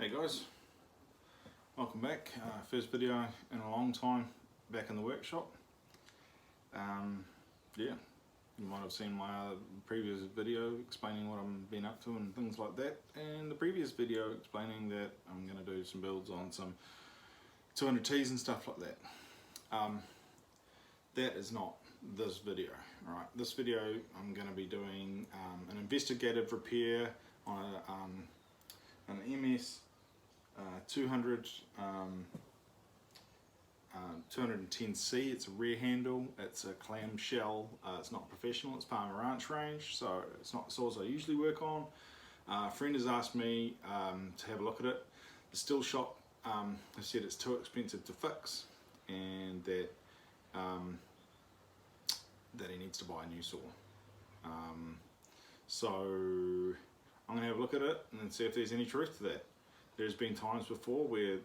Hey guys, welcome back. First video in a long time back in the workshop. Yeah, you might have seen my previous video explaining what I've been up to and things like that, and the previous video explaining that I'm going to do some builds on some 200Ts and stuff like that. That is not this video, right? This video I'm going to be doing an investigative repair on an MS210c. It's a rear handle, it's a clamshell, it's not professional, it's Palmer Ranch range, so it's not the saws I usually work on. A friend has asked me to have a look at it. The Stihl shop has said it's too expensive to fix and that he needs to buy a new saw. So I'm going to have a look at it and see if there's any truth to that. There's been times before where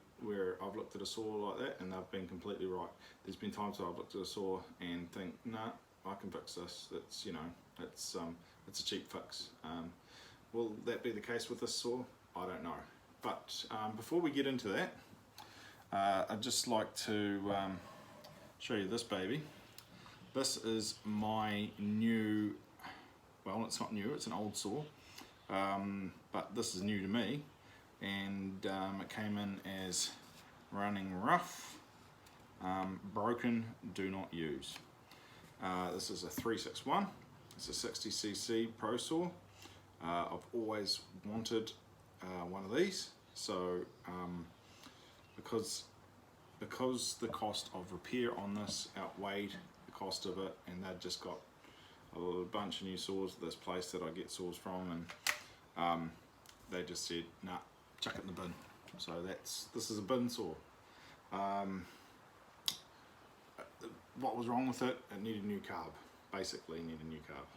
I've looked at a saw like that and they've been completely right. There's been times where I've looked at a saw and think, nah, I can fix this. It's, you know, it's a cheap fix. Will that be the case with this saw? I don't know. But before we get into that, I'd just like to show you this baby. This is my new, well, it's not new, it's an old saw, but this is new to me. And it came in as running rough, broken, do not use. This is a 361, it's a 60cc pro saw. I've always wanted one of these, so because the cost of repair on this outweighed the cost of it, and they've just got a bunch of new saws at this place that I get saws from, and they just said, nah, chuck it in the bin. So this is a bin saw. What was wrong with it? It needed a new carb. Basically needed a new carb.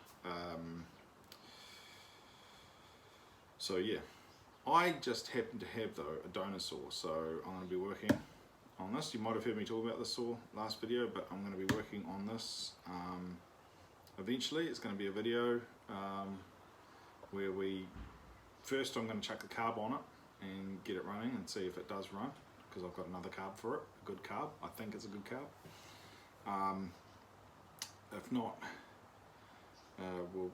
So yeah, I just happen to have though a donor saw, so I'm going to be working on this. You might have heard me talk about this saw last video, but I'm going to be working on this eventually. It's going to be a video where first I'm going to chuck the carb on it and get it running and see if it does run, because I've got another carb for it, a good carb. I think it's a good carb. If not, we'll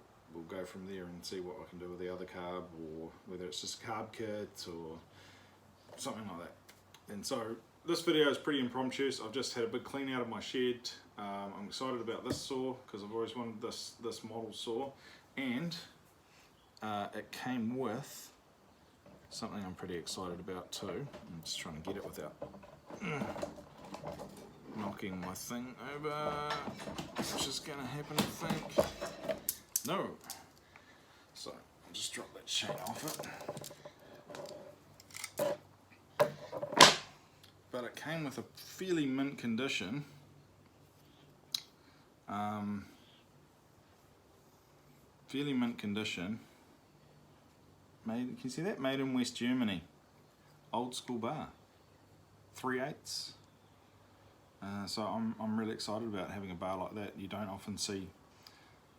go from there and see what I can do with the other carb, or whether it's just a carb kit or something like that. And so this video is pretty impromptu. I've just had a big clean out of my shed. I'm excited about this saw because I've always wanted this model saw, and it came with something I'm pretty excited about too. I'm just trying to get it without knocking my thing over, which is going to happen, I think. No. So I'll just drop that chain off it. But it came with a fairly mint condition. Fairly mint condition. Can you see that? Made in West Germany. Old school bar. 3/8. So I'm really excited about having a bar like that. You don't often see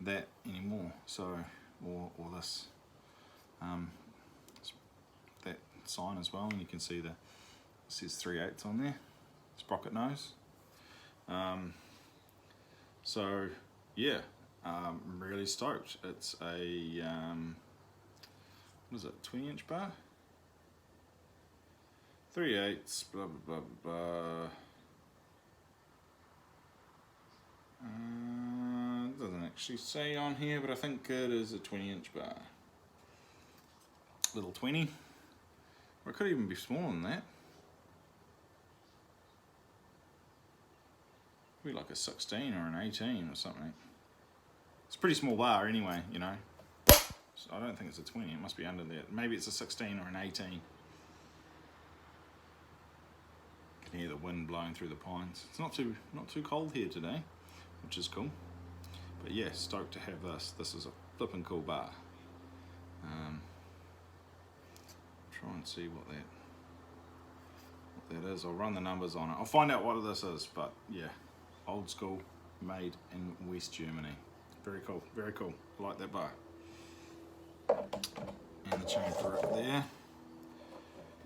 that anymore. So or this that sign as well, and you can see it says 3/8 on there. Sprocket nose. So yeah, I'm really stoked. It's a what is it, 20-inch bar? 3/8, blah blah blah blah. It doesn't actually say on here, but I think it is a 20-inch bar. Little 20, or it could even be smaller than that. Could be like a 16 or an 18 or something. It's a pretty small bar anyway, you know. So I don't think it's a 20, it must be under there. Maybe it's a 16 or an 18. You can hear the wind blowing through the pines. It's not too cold here today, which is cool. But yeah, stoked to have this. This is a flippin' cool bar. Try and see what that is. I'll run the numbers on it. I'll find out what this is, but yeah, old school, made in West Germany. Very cool, very cool. I like that bar. And the chain for it there.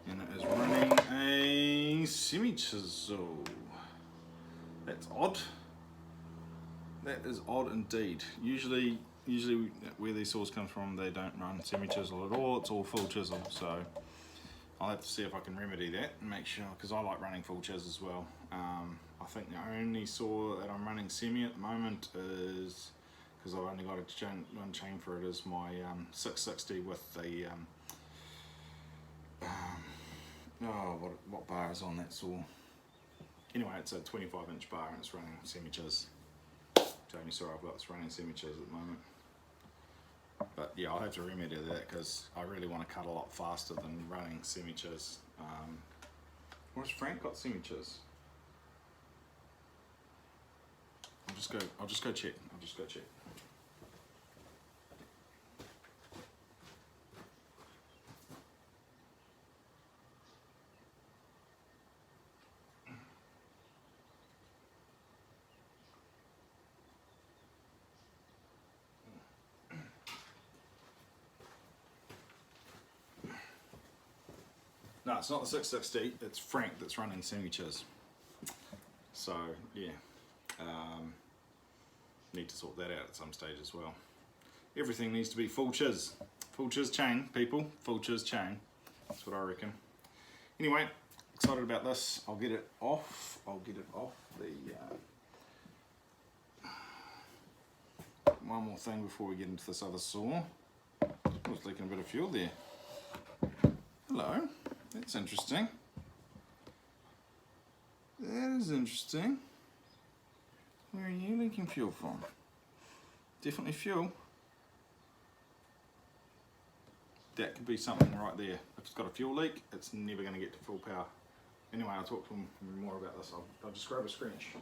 and it is running a semi-chisel. That's odd. That is odd indeed. Usually where these saws come from, they don't run semi-chisel at all. It's all full chisel. So I'll have to see if I can remedy that and make sure, because I like running full chisel as well. I think the only saw that I'm running semi at the moment is, because I've only got one chain for it, is my 660 with the what bar is on that saw? Anyway, it's a 25-inch bar and it's running semi-chis. It's the only saw I've got that's running semi-chis at the moment. But yeah, I'll have to remedy that because I really want to cut a lot faster than running semi-chis. Or has Frank got semi-chis? I'll just go check. No, it's not the 660, it's Frank that's running semi-chis. So, yeah, need to sort that out at some stage as well. Everything needs to be full chis. Full chis chain, people, full chis chain. That's what I reckon. Anyway, excited about this. I'll get it off the... one more thing before we get into this other saw. Was leaking a bit of fuel there. Hello. That's interesting. That is interesting. Where are you leaking fuel from? Definitely fuel. That could be something right there. If it's got a fuel leak, it's never going to get to full power. Anyway, I'll talk to him more about this. I'll just grab a scrunch.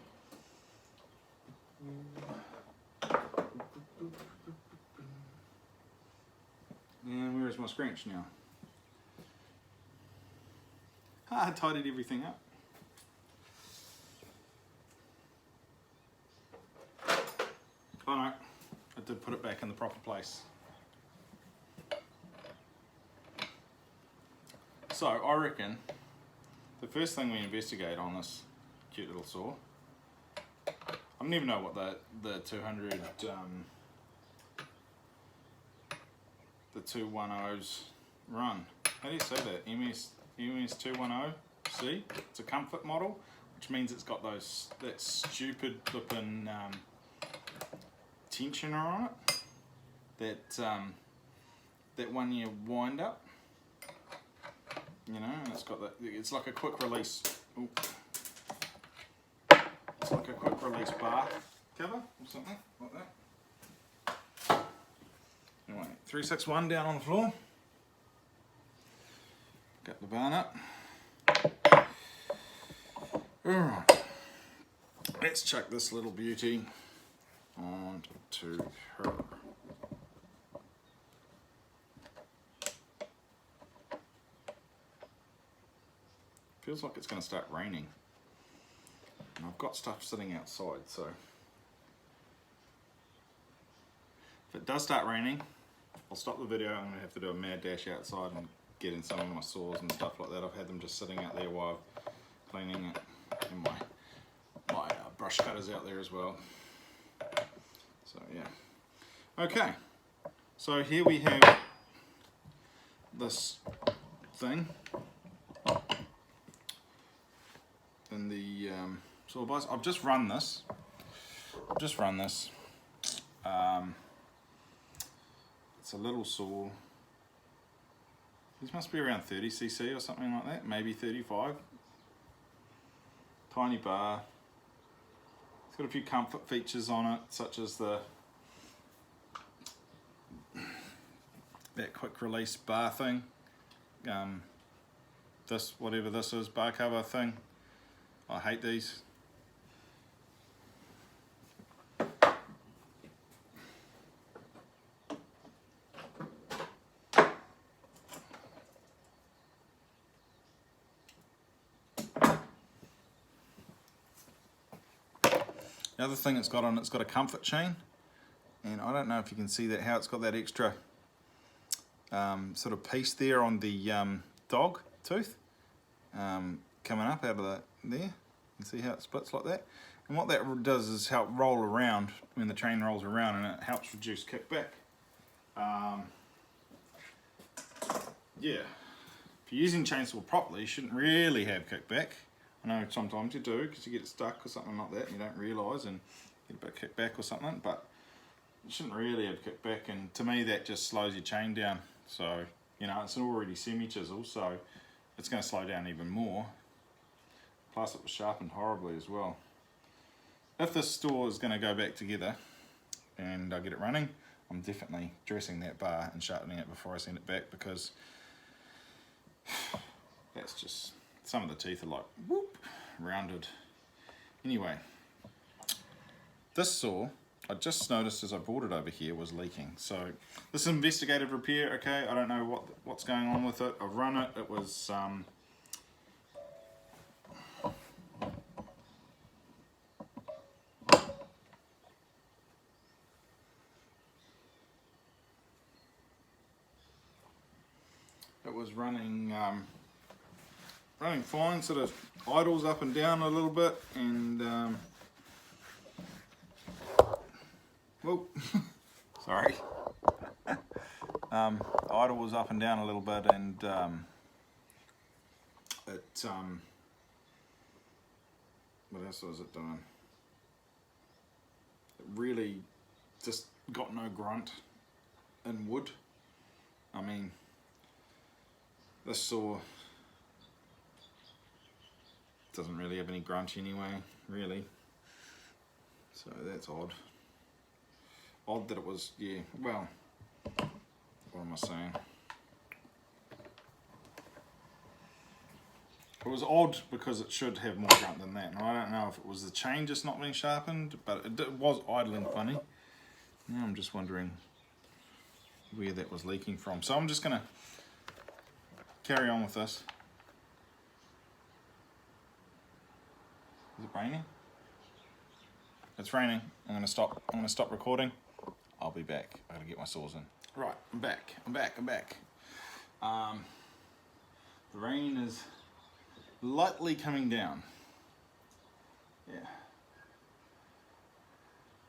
And where is my scrunch now? I tidied everything up. Oh no, I did put it back in the proper place. So I reckon the first thing we investigate on this cute little saw, I don't even know what the 200 the 210s run. How do you say that? MS210c. It's a comfort model, which means it's got that stupid flippin' tensioner on it. That one you wind up. You know, and it's like a quick release. Ooh. It's like a quick release bar cover or something like that. Anyway, 361 down on the floor. Got the barn up. Alright, let's chuck this little beauty onto her. Feels like it's going to start raining. And I've got stuff sitting outside, so if it does start raining, I'll stop the video. I'm going to have to do a mad dash outside and get in some of my saws and stuff like that. I've had them just sitting out there while I'm cleaning it, and my brush cutters out there as well. So yeah. Okay, so here we have this thing in the saw vise. I've just run this. It's a little saw. These must be around 30cc or something like that, maybe 35. Tiny bar. It's got a few comfort features on it, such as that quick release bar thing. This, whatever this is, bar cover thing. I hate these. The other thing it's got on it's got a comfort chain, and I don't know if you can see that, how it's got that extra sort of piece there on the dog tooth. coming up out of there. You can see how it splits like that. And what that does is help roll around when the train rolls around, and it helps reduce kickback. Yeah, if you're using chainsaw properly, you shouldn't really have kickback. I know sometimes you do because you get stuck or something like that and you don't realise and get a bit of kickback or something, but you shouldn't really have kickback, and to me that just slows your chain down. So, you know, it's already semi-chisel, so it's going to slow down even more. Plus it was sharpened horribly as well. If this store is going to go back together and I get it running, I'm definitely dressing that bar and sharpening it before I send it back, because that's just, some of the teeth are like whoop, rounded. Anyway, this saw, I just noticed as I brought it over here, was leaking. So this is investigative repair, okay? I don't know what's going on with it. I've run it. It was running fine, sort of idles up and down a little bit, and whoop, sorry. Idle was up and down a little bit, and what else was it doing? It really just got no grunt in wood. I mean, this saw doesn't really have any grunt anyway, really. So that's odd. Odd that it was, yeah, well, what am I saying? It was odd because it should have more grunt than that. And I don't know if it was the chain just not being sharpened, but it was idling funny. Now I'm just wondering where that was leaking from. So I'm just gonna carry on with this. Is it raining? It's raining. I'm gonna stop recording. I'll be back. I gotta get my saws in. Right, I'm back. The rain is lightly coming down. Yeah.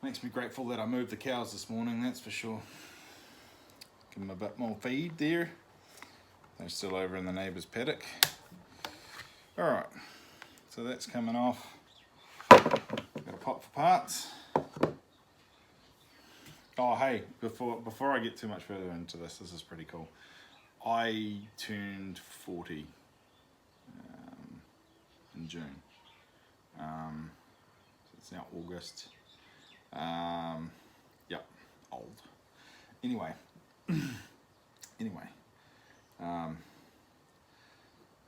Makes me grateful that I moved the cows this morning, that's for sure. Give them a bit more feed there. They're still over in the neighbour's paddock. Alright, so that's coming off. Got a pot for parts. Oh hey, before I get too much further into this is pretty cool. I turned 40 in June. So it's now August. Yep, old. Anyway,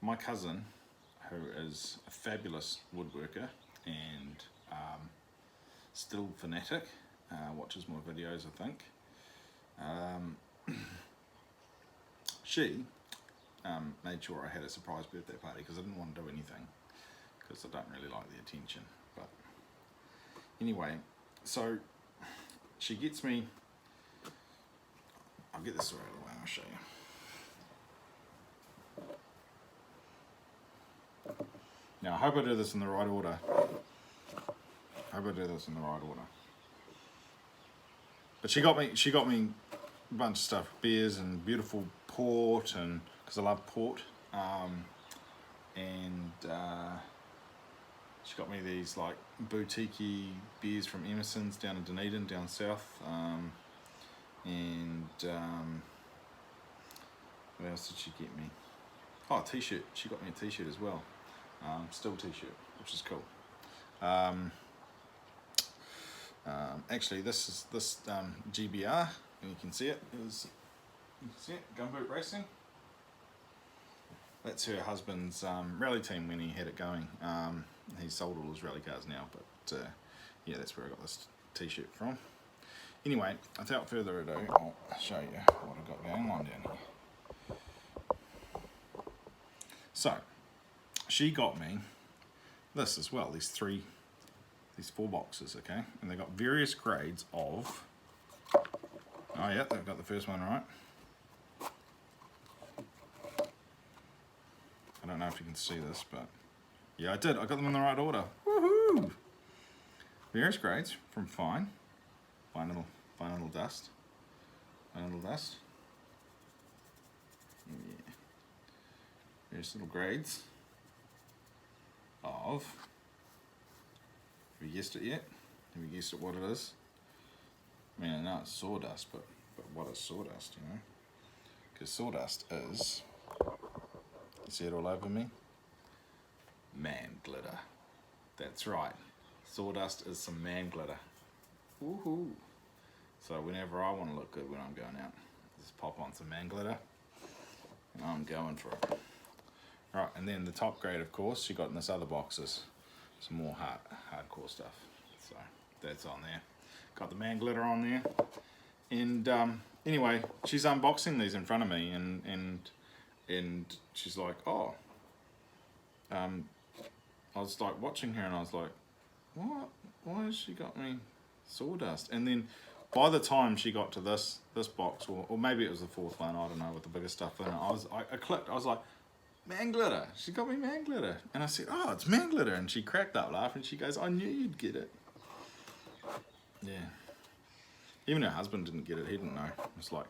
my cousin, who is a fabulous woodworker and Stihl fanatic, watches my videos, I think. She made sure I had a surprise birthday party because I didn't want to do anything because I don't really like the attention. But anyway, so she gets me. I'll get this right out of the way and I'll show you. Now I hope I do this in the right order. But she got me a bunch of stuff, beers and beautiful port, and because I love port, and she got me these like boutique-y beers from Emerson's down in Dunedin, down south, and what else did she get me? Oh, a t-shirt. She got me a t-shirt as well, Stihl t-shirt, which is cool. Actually, this GBR, and you can see it, Gumboot Racing. That's her husband's rally team when he had it going. He sold all his rally cars now, but yeah, that's where I got this t-shirt from. Anyway, without further ado, I'll show you what I've got going on down here. So, she got me this as well, these 4 boxes, okay? And they've got various grades of, oh yeah, they've got the first one right. I don't know if you can see this, but yeah, I did. I got them in the right order. Woohoo! Various grades from fine little dust, fine little dust. Yeah. Various little grades of. Have you guessed it yet? Have you guessed it what it is? I mean, I know it's sawdust, but what is sawdust, you know? Because sawdust is, you see it all over me? Man glitter. That's right. Sawdust is some man glitter. Woohoo! So whenever I want to look good when I'm going out, just pop on some man glitter, and I'm going for it. Right, and then the top grade, of course, she got in this other boxes. Some more hardcore stuff. So that's on there. Got the man glitter on there. And anyway, she's unboxing these in front of me, and she's like, oh. I was like watching her, and I was like, what? Why has she got me sawdust? And then by the time she got to this box, or maybe it was the fourth one, I don't know, with the bigger stuff in it, I clicked. I was like, man glitter. She got me man glitter. And I said, oh, it's man glitter. And she cracked up laughing. She goes, I knew you'd get it. Yeah. Even her husband didn't get it. He didn't know. It was like,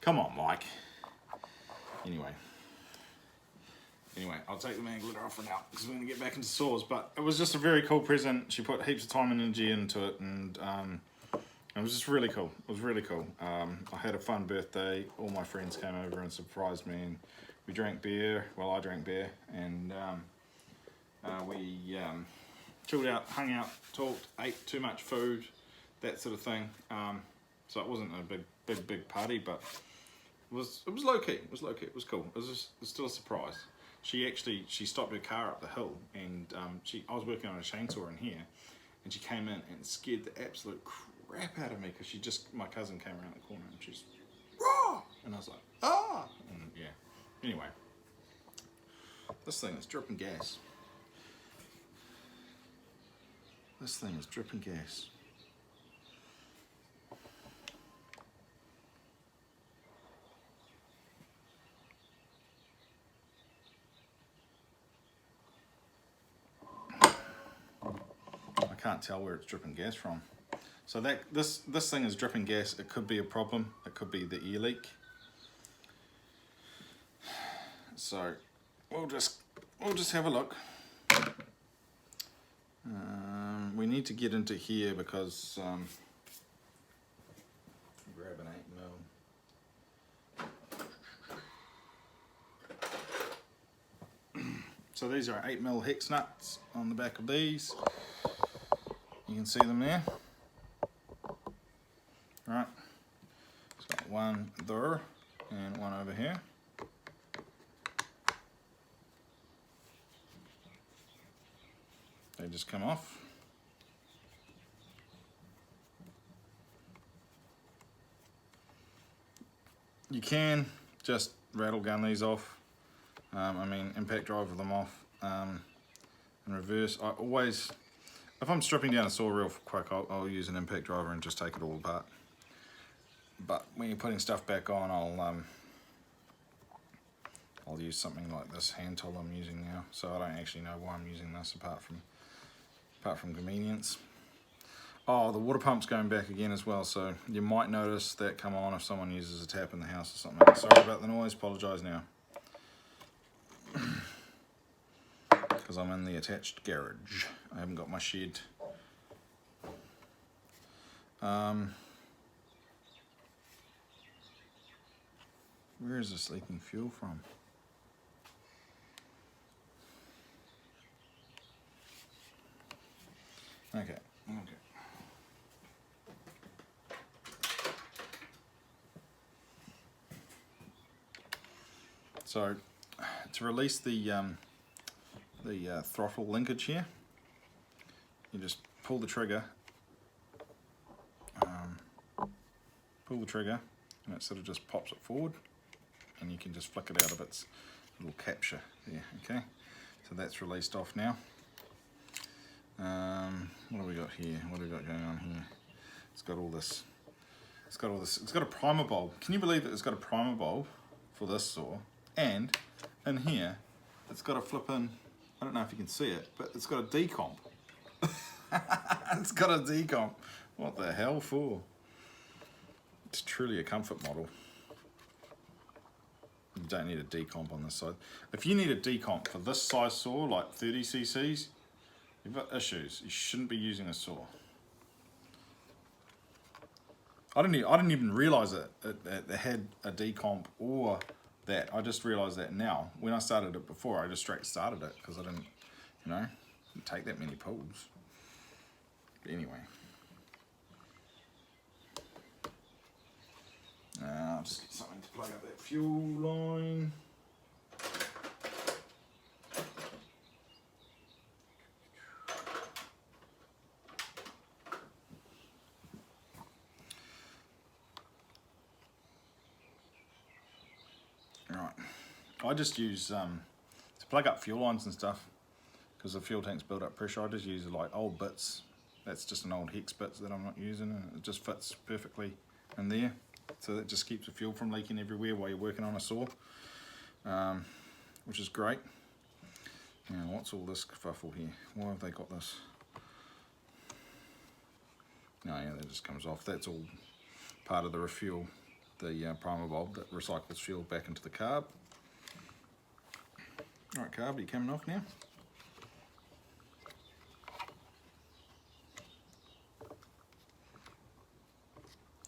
come on, Mike. Anyway, I'll take the man glitter off for now because we're going to get back into saws. But it was just a very cool present. She put heaps of time and energy into it, and it was just really cool. It was really cool. I had a fun birthday. All my friends came over and surprised me, and we drank beer. Well, I drank beer, and we chilled out, hung out, talked, ate too much food, that sort of thing. So it wasn't a big party, but it was low key. It was low key. It was cool. It was still a surprise. She stopped her car up the hill, and I was working on a chainsaw in here, and she came in and scared the absolute crap out of me because my cousin came around the corner and she's raw, and I was like, ah, and yeah. Anyway, this thing is dripping gas. This thing is dripping gas. I can't tell where it's dripping gas from. So this thing is dripping gas. It could be a problem. It could be the ear leak. So we'll just have a look. We need to get into here because grab an 8mm. So these are 8mm hex nuts on the back of these. You can see them there. Right. So one there and one over here. They just come off. You can just rattle gun these off. Impact driver them off in reverse. I always, if I'm stripping down a saw real quick, I'll use an impact driver and just take it all apart. But when you're putting stuff back on, I'll use something like this hand tool I'm using now. So I don't actually know why I'm using this apart from convenience. Oh, the water pump's going back again as well, so you might notice that come on if someone uses a tap in the house or something. Sorry about the noise, apologise now. Because I'm in the attached garage. I haven't got my shed. Where is this leaking fuel from? Okay. So, to release the throttle linkage here, you just pull the trigger, and it sort of just pops it forward, and you can just flick it out of its little capture there. Okay, so that's released off now. What have we got here? What have we got going on here? It's got all this. It's got a primer bulb. Can you believe that it's got a primer bulb for this saw? And in here, it's got a flippin', I don't know if you can see it, but it's got a decomp. It's got a decomp. What the hell for? It's truly a comfort model. You don't need a decomp on this side. If you need a decomp for this size saw, like 30 cc's, you've got issues. You shouldn't be using a saw. I didn't even realise it had a decomp or that. I just realised that now. When I started it before, I just straight started it because I didn't, you know, didn't take that many pulls. But anyway. I'll just get something to plug up that fuel line. Right, I just use to plug up fuel lines and stuff, because the fuel tanks build up pressure. I just use like old bits. That's just an old hex bits that I'm not using, and it just fits perfectly in there. So that just keeps the fuel from leaking everywhere while you're working on a saw, which is great. Now, what's all this kerfuffle here? Why have they got this? No, yeah, that just comes off. That's all part of the refuel, the primer bulb that recycles fuel back into the carb. Alright, carb, are you coming off now?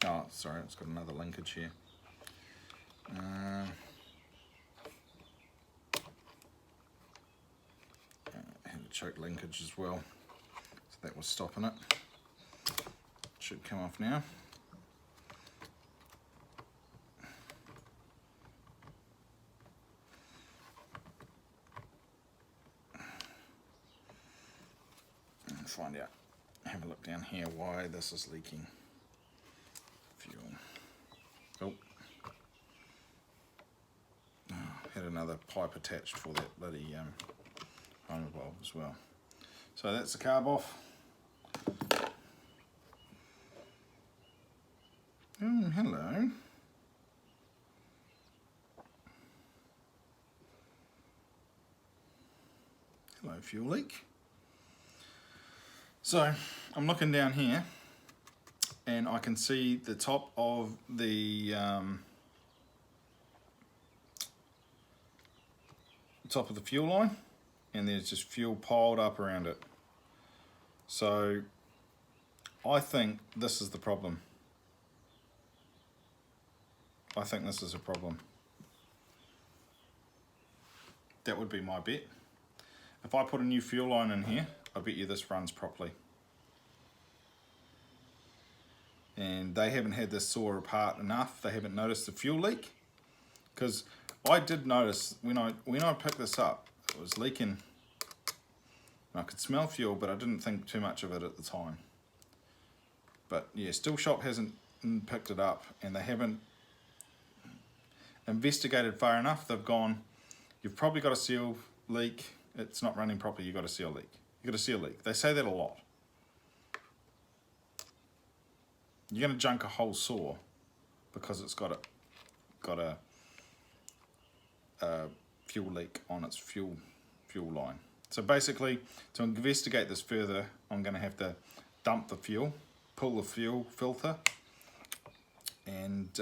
Oh, sorry, it's got another linkage here. Had a choke linkage as well, so that was stopping it. Should come off now. And find out, have a look down here why this is leaking. Fuel. Oh. Had another pipe attached for that bloody primer bulb as well. So that's the carb off. Oh, hello. Hello, fuel leak. So I'm looking down here, and I can see the top of the fuel line, and there's just fuel piled up around it. So I think this is the problem. I think this is a problem. That would be my bet. If I put a new fuel line in here, I bet you this runs properly. And they haven't had this saw apart enough. They haven't noticed the fuel leak. Because I did notice when I picked this up, it was leaking. I could smell fuel, but I didn't think too much of it at the time. But yeah, Stihl shop hasn't picked it up, and they haven't investigated far enough. They've gone, you've probably got a seal leak. It's not running properly. You've got a seal leak. You've got a seal leak. They say that a lot. You're going to junk a whole saw because it's got a fuel leak on its fuel line. So basically, to investigate this further, I'm going to have to dump the fuel, pull the fuel filter, and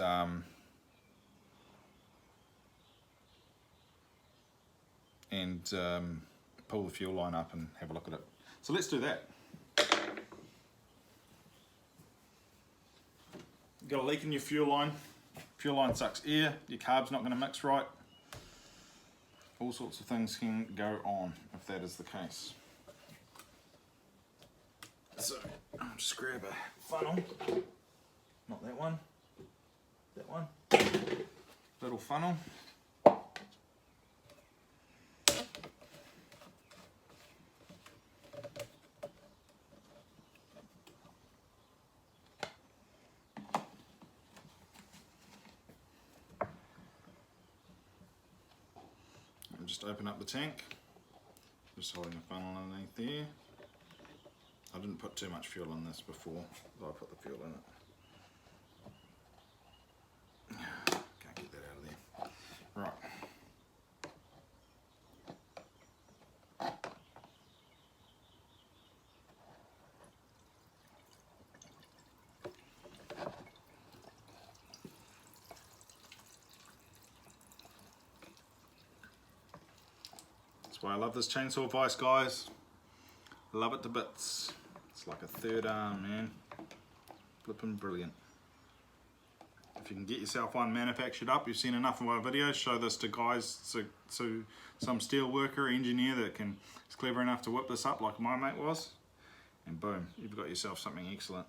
pull the fuel line up and have a look at it. So let's do that. You've got a leak in your fuel line. Fuel line sucks air. Your carb's not going to mix right. All sorts of things can go on if that is the case. So I'll just grab a funnel. Not that one. That one. Little funnel. Just open up the tank, just holding a funnel underneath there. I didn't put too much fuel in this before, but I put the fuel in it. Can't get that out of there. Right. That's why I love this chainsaw vise, guys. Love it to bits. It's like a third arm, man. Flippin' brilliant. If you can get yourself one manufactured up, you've seen enough of my videos, show this to guys, to some steel worker, engineer that is clever enough to whip this up like my mate was, and boom, you've got yourself something excellent.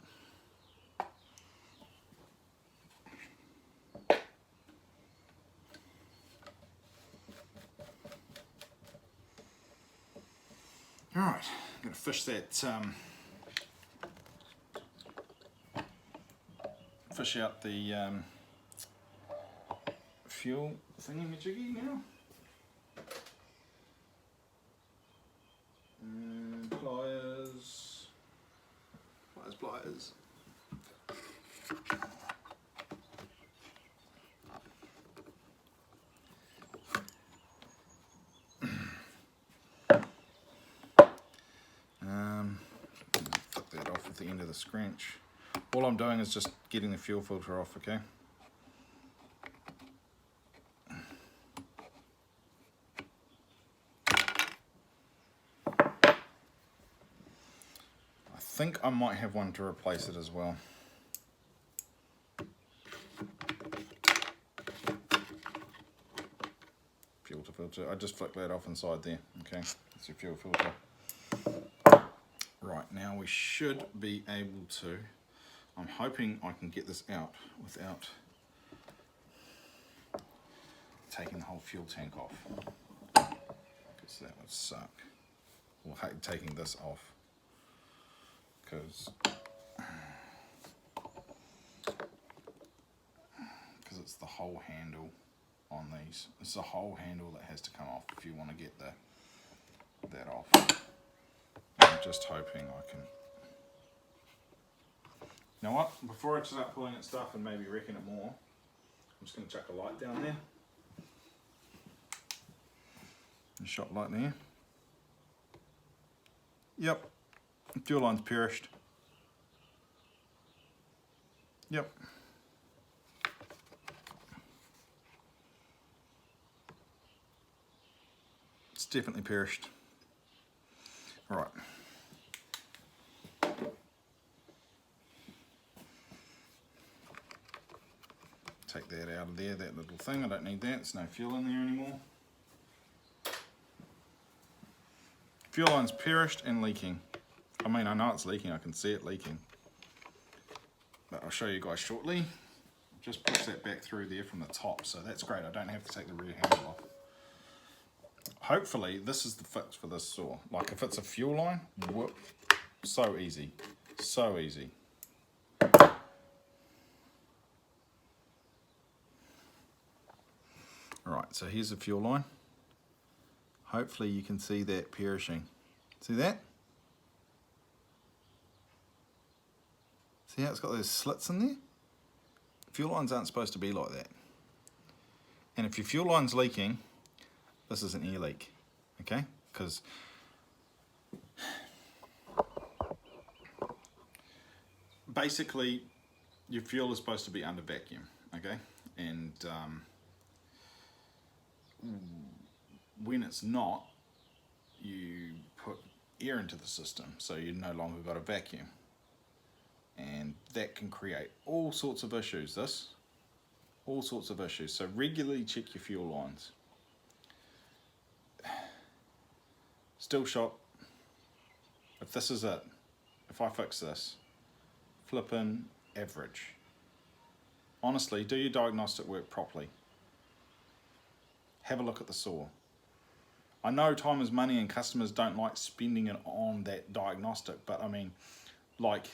Alright, I'm going to fish that, fish out the fuel thingy-majiggy now. And pliers. Flick that off with the end of the scrunch. All I'm doing is just getting the fuel filter off, okay? I think I might have one to replace it as well. Fuel to filter. I just flick that off inside there, okay? That's your fuel filter. Right, now we should be able to, I'm hoping I can get this out without taking the whole fuel tank off, because that would suck. We'll hate taking this off, because it's the whole handle on these. It's the whole handle that has to come off if you want to get that off. I'm just hoping I can. You know what? Before I start pulling at stuff and maybe wrecking it more, I'm just going to chuck a light down there. A shot light there. Yep. Fuel line's perished. Yep. It's definitely perished. Right. Take that out of there, that little thing. I don't need that. There's no fuel in there anymore. Fuel line's perished and leaking. I mean, I know it's leaking. I can see it leaking. But I'll show you guys shortly. Just push that back through there from the top. So that's great. I don't have to take the rear handle off. Hopefully, this is the fix for this saw. Like, if it's a fuel line, whoop, so easy. So easy. Alright, so here's the fuel line. Hopefully you can see that perishing. See that? See how it's got those slits in there? Fuel lines aren't supposed to be like that. And if your fuel line's leaking, this is an air leak, okay? Because basically your fuel is supposed to be under vacuum, okay? And when it's not, you put air into the system, so you no longer got a vacuum. And that can create all sorts of issues, all sorts of issues. So regularly check your fuel lines. Stihl shop, if this is it, if I fix this, flippin' average. Honestly, do your diagnostic work properly. Have a look at the saw. I know time is money and customers don't like spending it on that diagnostic, but I mean, like,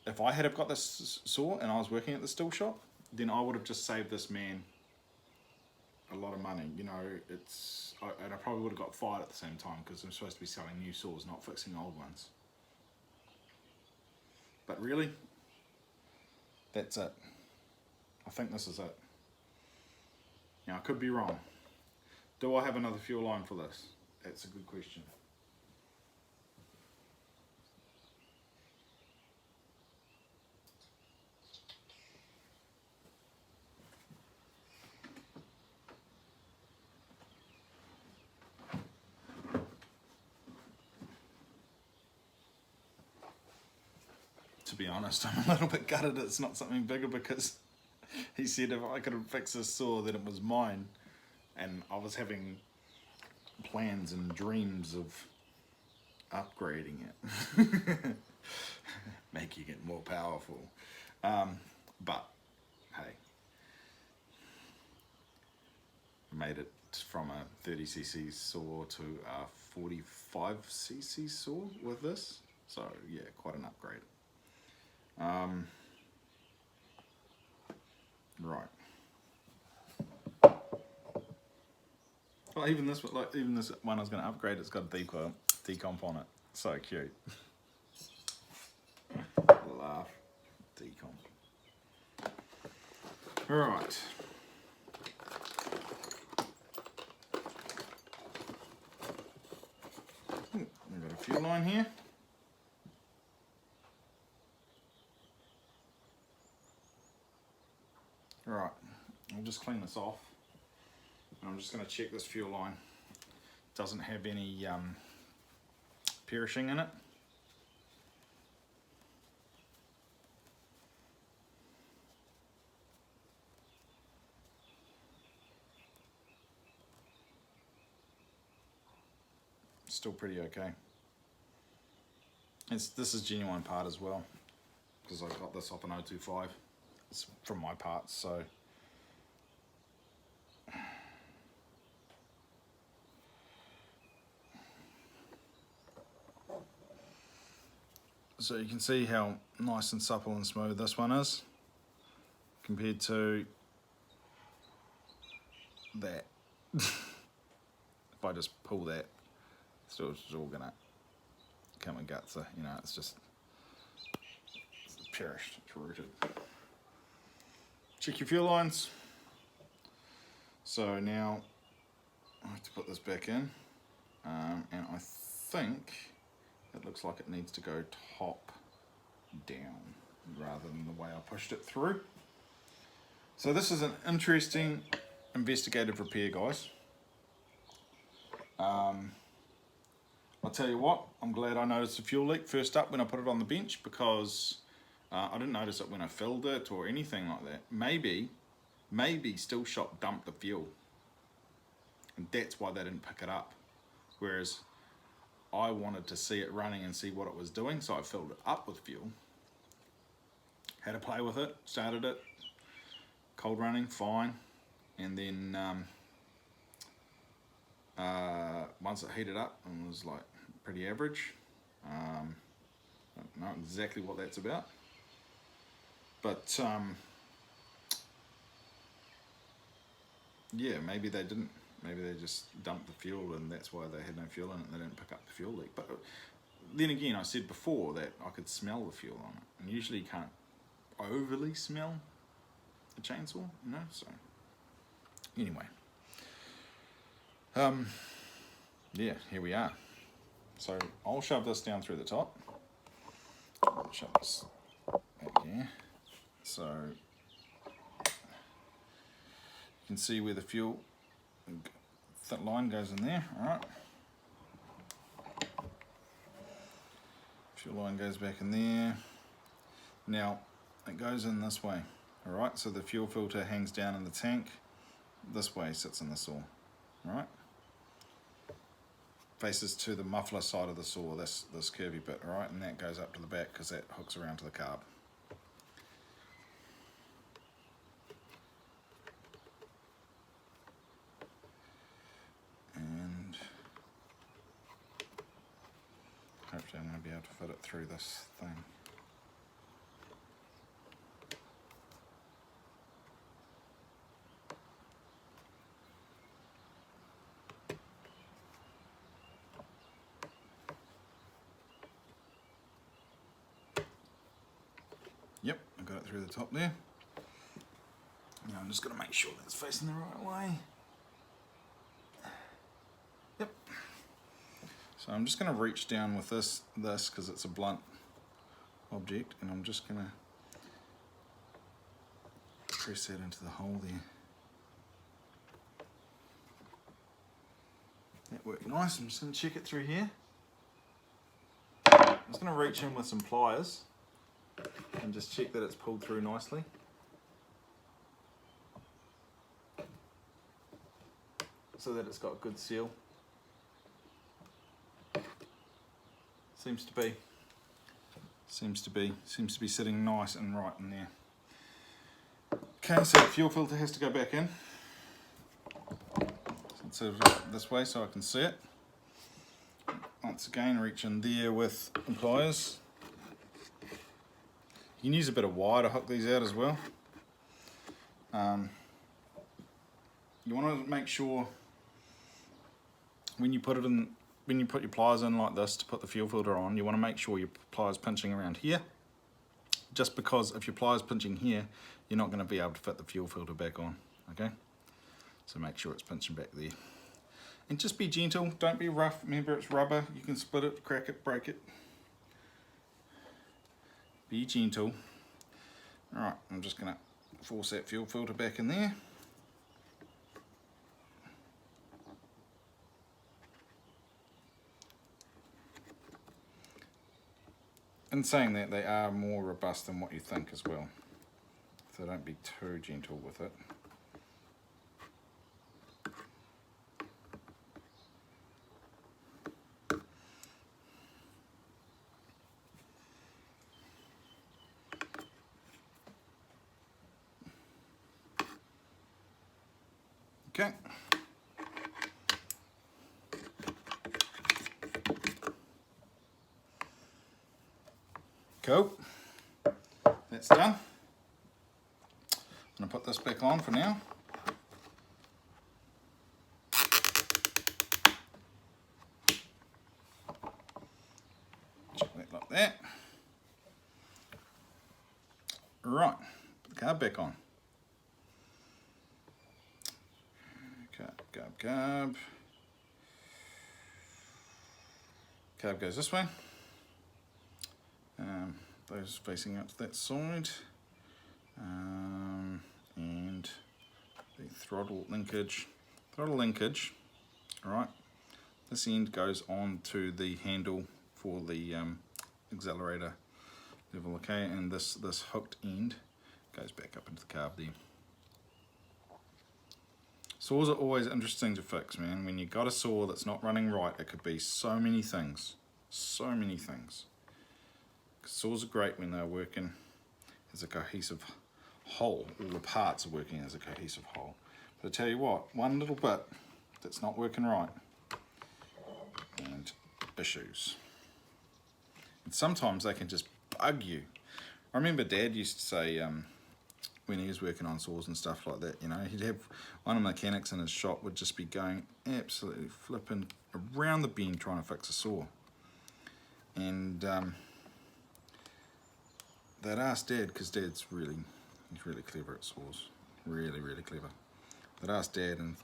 if I had have got this saw and I was working at the Stihl shop, then I would have just saved this man a lot of money. You know, and I probably would have got fired at the same time, because I'm supposed to be selling new saws, not fixing old ones. But really, that's it. I think this is it. Now, I could be wrong. Do I have another fuel line for this? That's a good question. be honest, I'm a little bit gutted it's not something bigger, because he said if I could fix this saw then it was mine, and I was having plans and dreams of upgrading it, making it more powerful. But hey, made it from a 30cc saw to a 45cc saw with this, so yeah, quite an upgrade. Right. Well, even this one I was going to upgrade, it's got a decomp on it. So cute. Laugh. Decomp. Right. We've got a fuel line here. Right, I'll just clean this off. And I'm just going to check this fuel line doesn't have any perishing in it. Still pretty okay. This is genuine part as well, because I got this off an 025. It's from my parts, so you can see how nice and supple and smooth this one is compared to that. If I just pull that, it's all gonna come and guts. You know, it's perished, it's rooted. Check your fuel lines. So now I have to put this back in, and I think it looks like it needs to go top down rather than the way I pushed it through. So this is an interesting investigative repair, guys. I'll tell you what, I'm glad I noticed the fuel leak first up when I put it on the bench, because I didn't notice it when I filled it or anything like that. Maybe Stihl shop dumped the fuel, and that's why they didn't pick it up. Whereas I wanted to see it running and see what it was doing, so I filled it up with fuel. Had to play with it, started it, cold running, fine. And then once it heated up and was like pretty average. I don't know exactly what that's about. But yeah, maybe they didn't. Maybe they just dumped the fuel and that's why they had no fuel in it and they didn't pick up the fuel leak. But then again, I said before that I could smell the fuel on it. And usually you can't overly smell a chainsaw, you know, so anyway. Yeah, here we are. So I'll shove this down through the top. Shove this back here. So you can see where the fuel that line goes in there, alright. Fuel line goes back in there. Now it goes in this way, alright, so the fuel filter hangs down in the tank. This way sits in the saw, alright. Faces to the muffler side of the saw, this curvy bit, alright, and that goes up to the back because that hooks around to the carb. And hopefully I'm going to be able to fit it through this thing. Yep, I got it through the top there. Now I'm just going to make sure that's facing the right way. Yep. So I'm just going to reach down with this because it's a blunt object, and I'm just going to press that into the hole there. That worked nice. I'm just going to check it through here. I'm just going to reach in with some pliers and just check that it's pulled through nicely. So that it's got good seal. Seems to be sitting nice and right in there. Okay, so the fuel filter has to go back in. So it's this way so I can see it. Once again, reach in there with the pliers. You can use a bit of wire to hook these out as well. You want to make sure when you put your pliers in like this to put the fuel filter on, you want to make sure your pliers pinching around here. Just because if your pliers pinching here, you're not going to be able to fit the fuel filter back on. Okay, so make sure it's pinching back there. And just be gentle, don't be rough. Remember, it's rubber, you can split it, crack it, break it. Be gentle. Alright, I'm just going to force that fuel filter back in there. In saying that, they are more robust than what you think as well. So don't be too gentle with it. Okay. Cool. That's done. I'm going to put this back on for now. Check that like that. Right, put the carb back on. Carb. Carb goes this way. Those facing out to that side. And the throttle linkage. Alright. This end goes on to the handle for the accelerator level, okay, and this hooked end goes back up into the carb there. Saws are always interesting to fix, man. When you got a saw that's not running right, it could be so many things. So many things. Saws are great when they're working as a cohesive whole. All the parts are working as a cohesive whole. But I tell you what, one little bit that's not working right, and issues. And sometimes they can just bug you. I remember Dad used to say, when he was working on saws and stuff like that, you know, he'd have one of the mechanics in his shop would just be going absolutely flipping around the bend trying to fix a saw. And they'd ask Dad, because Dad's he's really clever at saws, really clever. They'd ask Dad, and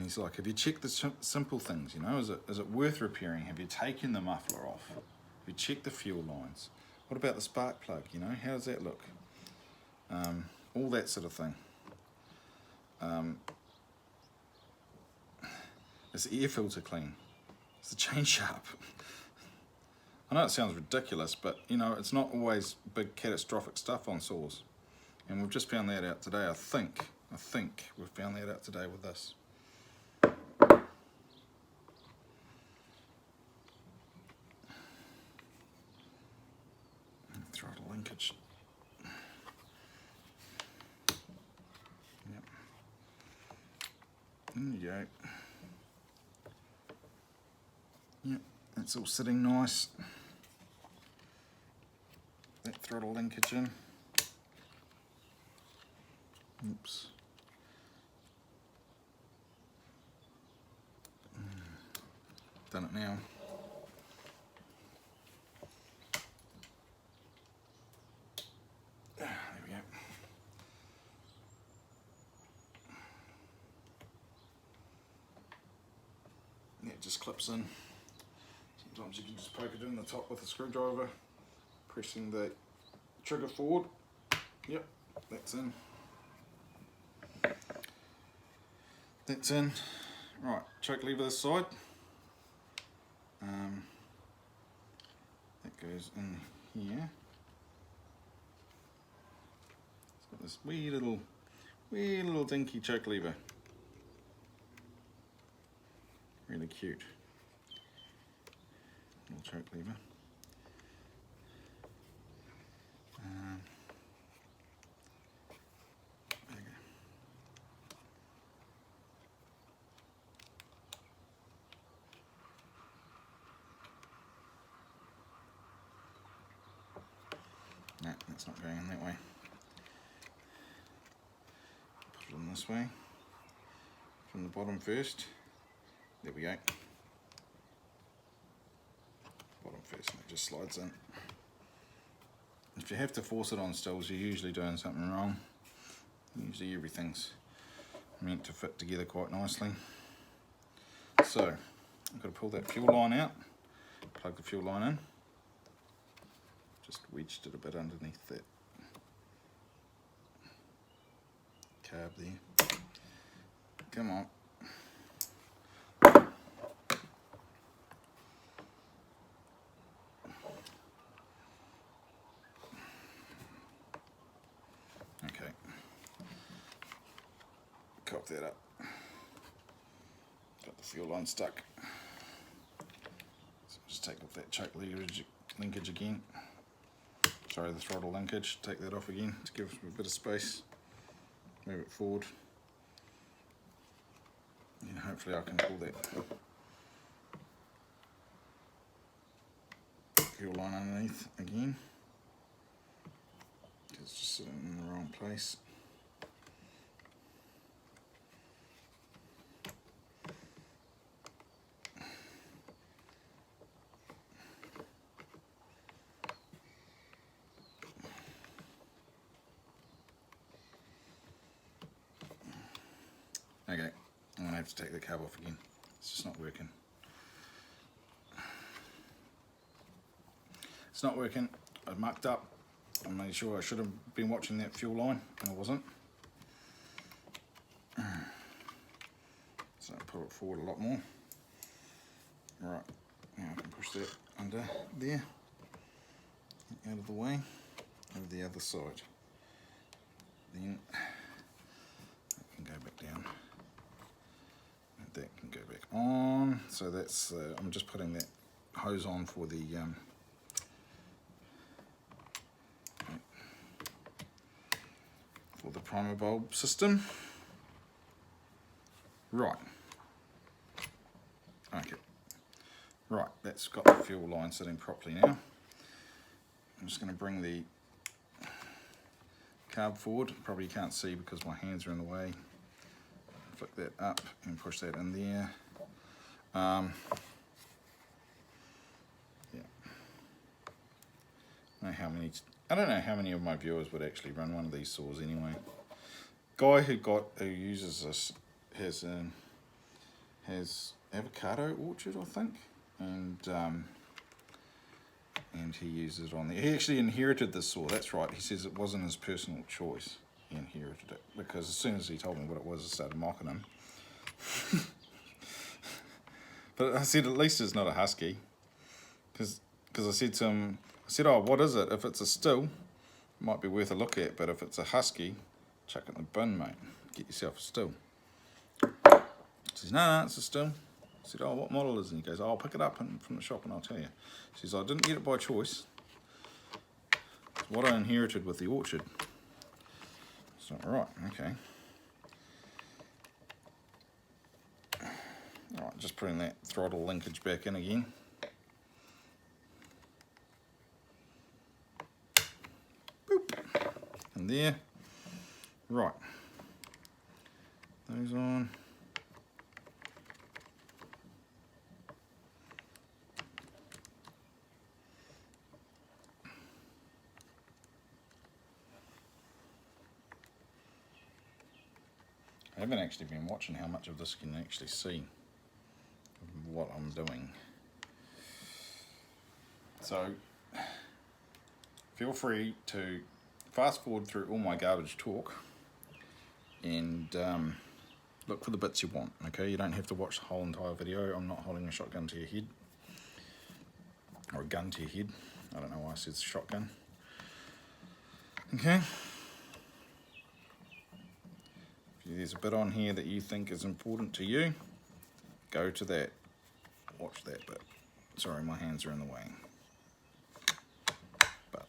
he's like, have you checked the simple things, you know, is it worth repairing? Have you taken the muffler off? Have you checked the fuel lines? What about the spark plug, you know, how does that look? All that sort of thing. Is the air filter clean? Is the chain sharp? I know it sounds ridiculous, but you know, it's not always big catastrophic stuff on saws. And we've just found that out today, I think we've found that out today with this. Throttle linkage. Yep. There you go. Yep, that's all sitting nice. That throttle linkage in. Oops. Done it now. There we go. It just clips in. Sometimes you can just poke it in the top with a screwdriver, pressing the trigger forward. Yep, that's in. That's in. Right, choke lever this side. That goes in here. It's got this wee little dinky choke lever. Really cute little choke lever. There you go. No, that's not going in that way. Put it in this way. From the bottom first. There we go. Bottom first, and it just slides in. If you have to force it on stills, you're usually doing something wrong. Usually everything's meant to fit together quite nicely. So, I've got to pull that fuel line out, plug the fuel line in. Just wedged it a bit underneath that carb there. Come on. Okay. Cock that up. Got the fuel line stuck. So just take off that choke linkage again. Sorry, the throttle linkage. Take that off again to give it a bit of space. Move it forward. And hopefully I can pull that fuel line underneath again. It's just sitting in the wrong place. Okay, I'm going to have to take the cab off again. It's just not working. It's not working. I've mucked up. I made sure I should have been watching that fuel line, and I wasn't. So I pull it forward a lot more. Right, now I can push that under there, out of the way, over the other side. Then that can go back down. And that can go back on. So that's, I'm just putting that hose on for the primer bulb system. Right. Okay. Right, that's got the fuel line sitting properly now. I'm just going to bring the carb forward. Probably can't see because my hands are in the way. Flick that up and push that in there. Yeah. I don't know how many of my viewers would actually run one of these saws anyway. Guy who uses this has avocado orchard, I think, and he uses it on there. He actually inherited this saw. That's right. He says it wasn't his personal choice. He inherited it because as soon as he told me what it was, I started mocking him. But I said at least it's not a husky, because I said to him, oh, what is it? If it's a Stihl, it might be worth a look at, but if it's a husky, chuck it in the bin, mate. Get yourself a Stihl. He says, no, it's a Stihl. I said, oh, what model is it? And he goes, oh, I'll pick it up from the shop and I'll tell you. He says, I didn't get it by choice. It's what I inherited with the orchard. So, right, okay. Alright, just putting that throttle linkage back in again. Boop. And there. Right. Those on. I haven't actually been watching how much of this you can actually see what I'm doing. So feel free to fast forward through all my garbage talk and look for the bits you want. Okay, you don't have to watch the whole entire video. I'm not holding a shotgun to your head or a gun to your head. I don't know why I said shotgun. Okay. If there's a bit on here that you think is important to you, go to that. Watch that bit. Sorry, my hands are in the way. But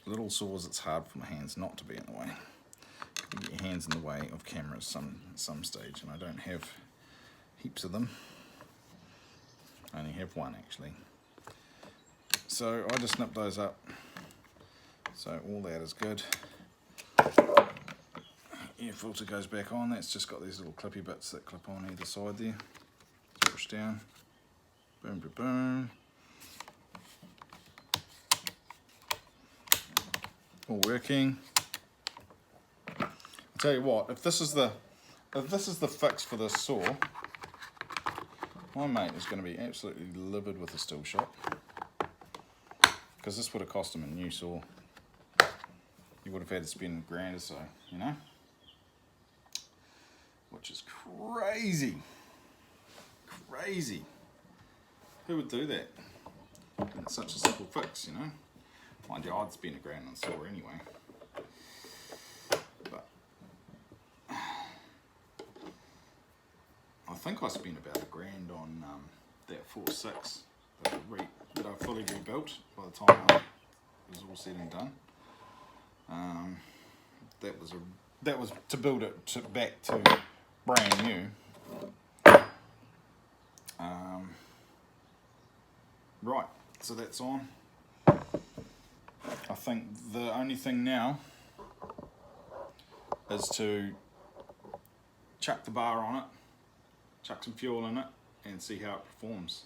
little saws, it's hard for my hands not to be in the way. You get your hands in the way of cameras some stage, and I don't have heaps of them. I only have one actually. So I just snip those up. So all that is good. Air filter goes back on. That's just got these little clippy bits that clip on either side there. Push down. Boom, boom, boom. All working. I'll tell you what, if this is the fix for this saw, my mate is going to be absolutely livid with the Stihl shop, because this would have cost him a new saw. He would have had to spend $1,000 or so, you know, which is crazy. Crazy. Who would do that? And it's such a simple fix, you know. Mind you, I'd spend $1,000 on the saw anyway. But I think I spent about $1,000 on that 4.6 that I fully rebuilt by the time it was all said and done. That was to build it back to brand new. Right, so that's on. I think the only thing now is to chuck the bar on it, chuck some fuel in it, and see how it performs.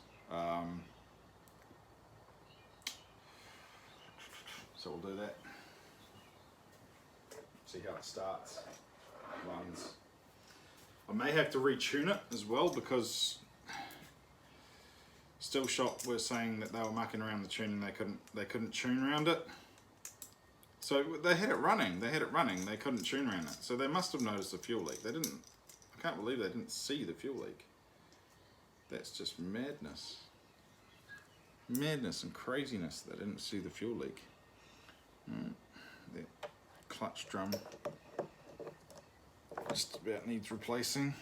So we'll do that. See how it starts, runs. I may have to retune it as well, because Stihl shop were saying that they were mucking around the tuning. They couldn't tune around it. So they had it running. They couldn't tune around it. So they must have noticed a fuel leak. They didn't. I can't believe they didn't see the fuel leak. That's just madness. Madness and craziness. They didn't see the fuel leak. The clutch drum just about needs replacing.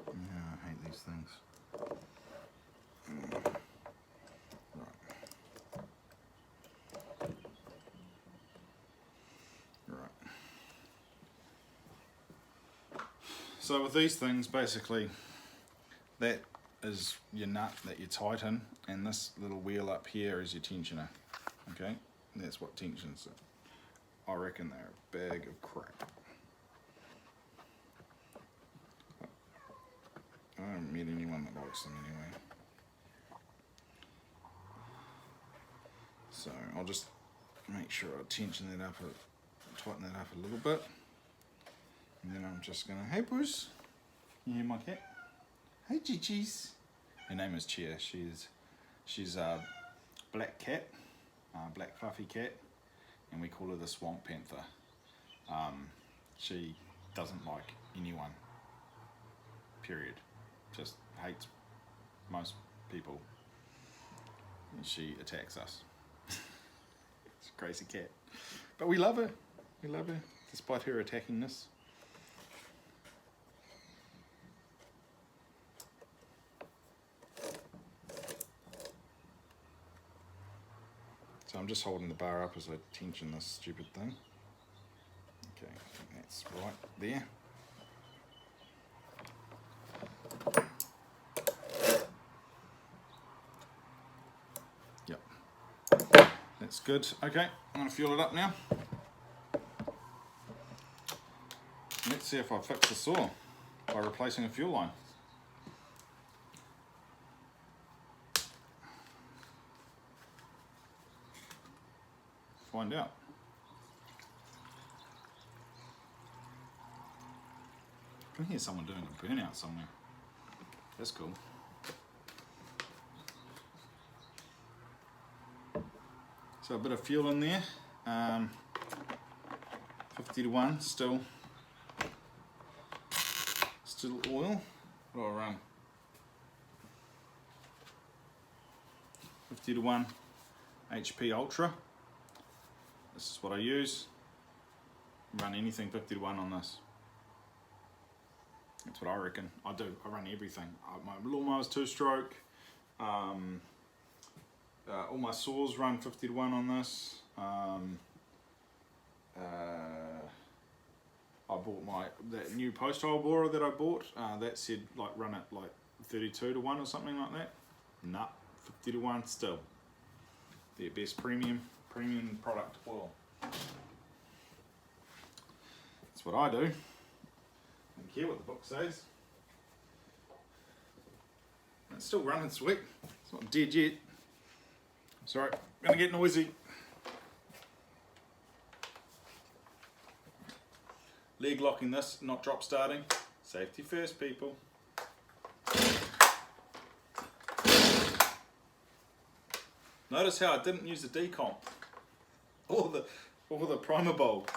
Yeah, I hate these things. Right. So with these things, basically, that is your nut that you tighten, and this little wheel up here is your tensioner. Okay, and that's what tensions it. I reckon they're a bag of crap. I haven't met anyone that likes them anyway. So I'll just make sure I tighten that up a little bit, and then I'm just gonna, hey Bruce, you hear my cat? Hey Chi-Chi's. Her name is Chia. She's a black cat, black fluffy cat, and we call her the Swamp Panther. She doesn't like anyone, period. Just hates most people, and she attacks us. It's a crazy cat, but we love her. We love her despite her attacking us. So I'm just holding the bar up as I tension this stupid thing. Okay, I think that's right there. Yep, that's good. Okay, I'm going to fuel it up now. Let's see if I fix the saw by replacing a fuel line. Find out. I can hear someone doing a burnout somewhere. That's cool. So a bit of fuel in there. 50 to 1, still Still oil. What do I run? 50:1 HP Ultra. This is what I use. Run anything 50:1 on this. That's what I reckon. I do. I run everything. My lawnmower's 2-stroke. All my saws run 50:1 on this. I bought that new post hole borer that I bought. That said like run it like 32:1 or something like that. Nah, 50:1 still. Their best premium product oil. That's what I do. Don't care what the book says. It's still running sweet. It's not dead yet. Sorry, gonna get noisy. Leg locking this, not drop starting. Safety first, people. Notice how I didn't use the decomp or the primer bulb.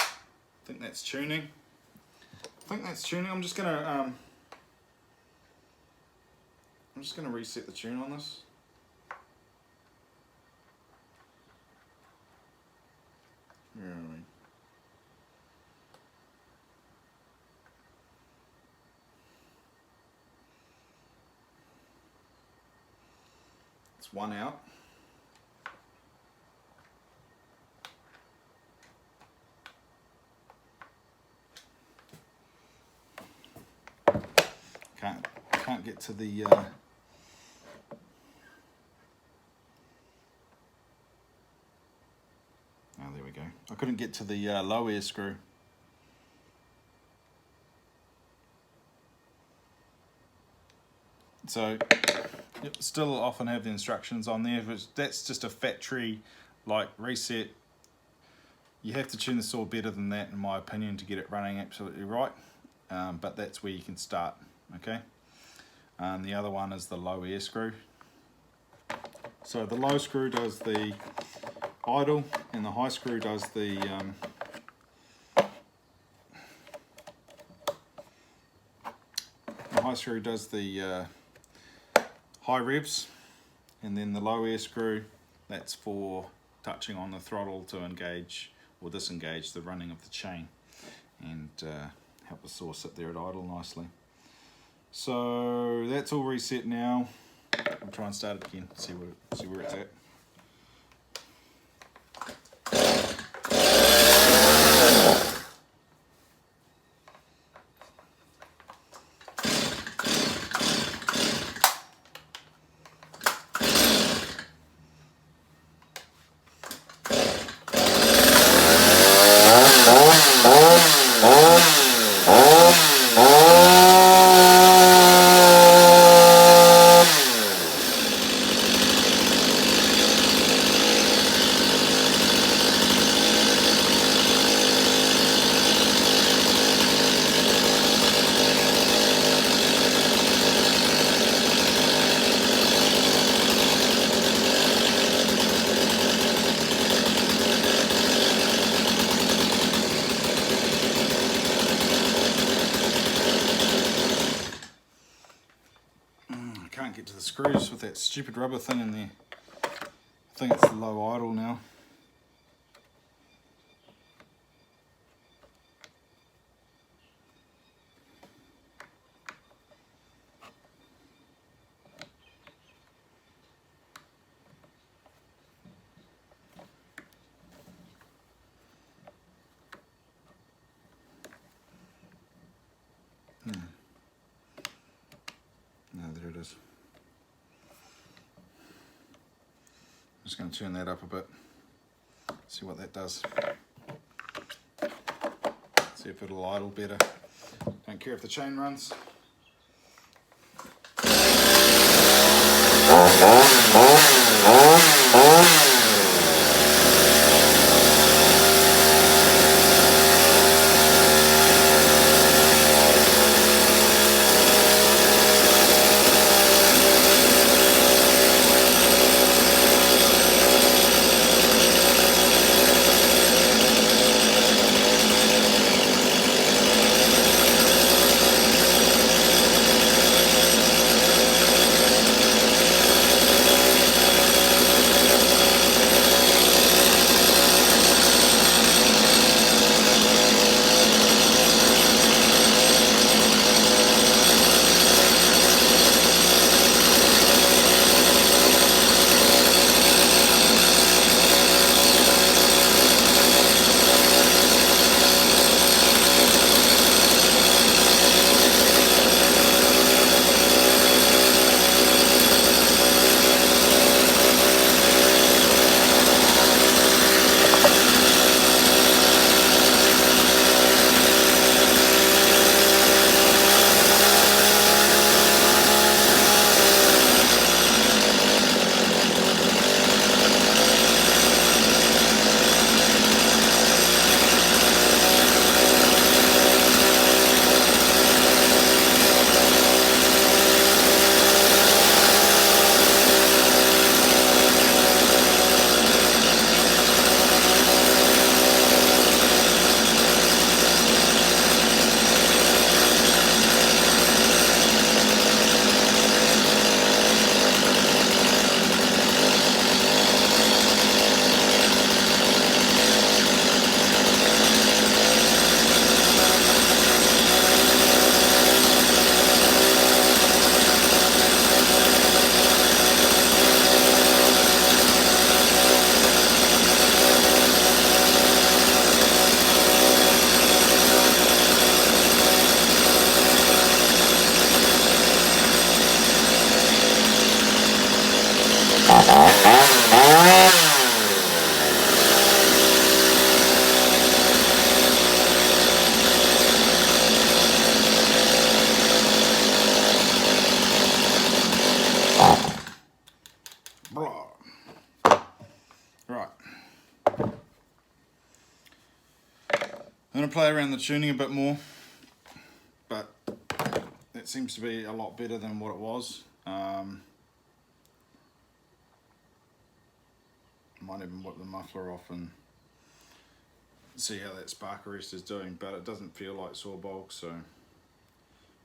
I think that's tuning. I'm just gonna reset the tune on this. Where are we? It's 1 out. Can't get to the oh, there we go. I couldn't get to the low air screw. So you still often have the instructions on there. That's just a factory like reset. You have to tune the saw better than that, in my opinion, to get it running absolutely right. But that's where you can start. Okay. The other one is the low air screw. So the low screw does the idle, and the high screw does the high revs, and then the low air screw, that's for touching on the throttle to engage or disengage the running of the chain and help the saw sit there at idle nicely. So that's all reset now. I'll try and start it again, see where it's at. Can't get to the screws with that stupid rubber thing in there. I think it's the low idle now. No, there it is. Just going to turn that up a bit, see what that does. See if it'll idle better. Don't care if the chain runs. play around the tuning a bit more, but it seems to be a lot better than what it was. Might even whip the muffler off and see how that spark arrest is doing, but it doesn't feel like saw bulk, so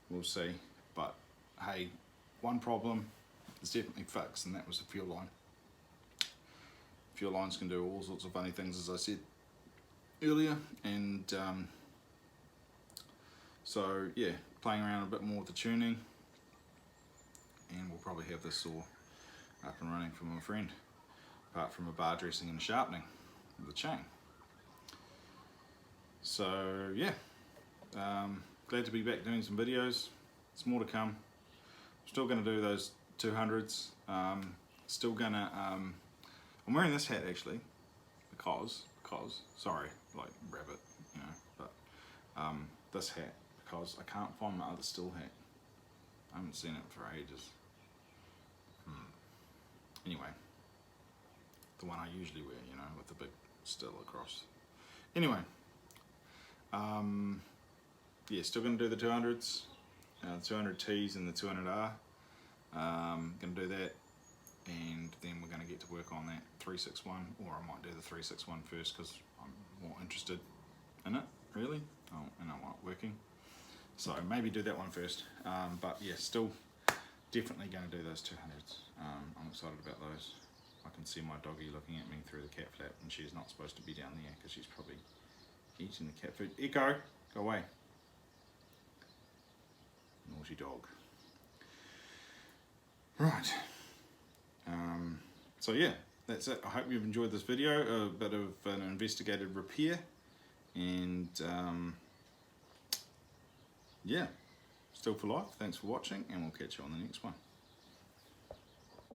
we'll see. But hey, one problem is definitely fixed, and that was the fuel line. Fuel lines can do all sorts of funny things, as I said earlier, and so yeah, playing around a bit more with the tuning, and we'll probably have this saw up and running for my friend, apart from a bar dressing and sharpening of the chain. So yeah, glad to be back doing some videos. It's more to come. I'm still going to do those 200s. Still gonna I'm wearing this hat actually because sorry, like rabbit, you know, but this hat because I can't find my other Stihl hat. I haven't seen it for ages. Anyway, the one I usually wear, you know, with the big Stihl across. Anyway, yeah, still going to do the 200s, the 200Ts and the 200R. Going to do that, and then we're going to get to work on that 361, or I might do the 361 first because I'm more interested in it, really. Oh, and I want it working. So maybe do that one first. But yeah, still definitely going to do those 200s. I'm excited about those. I can see my doggy looking at me through the cat flap, and she's not supposed to be down there because she's probably eating the cat food. Echo, go away. Naughty dog. Right. So yeah, that's it. I hope you've enjoyed this video, a bit of an investigative repair, and yeah, Stihl for life. Thanks for watching, and we'll catch you on the next one.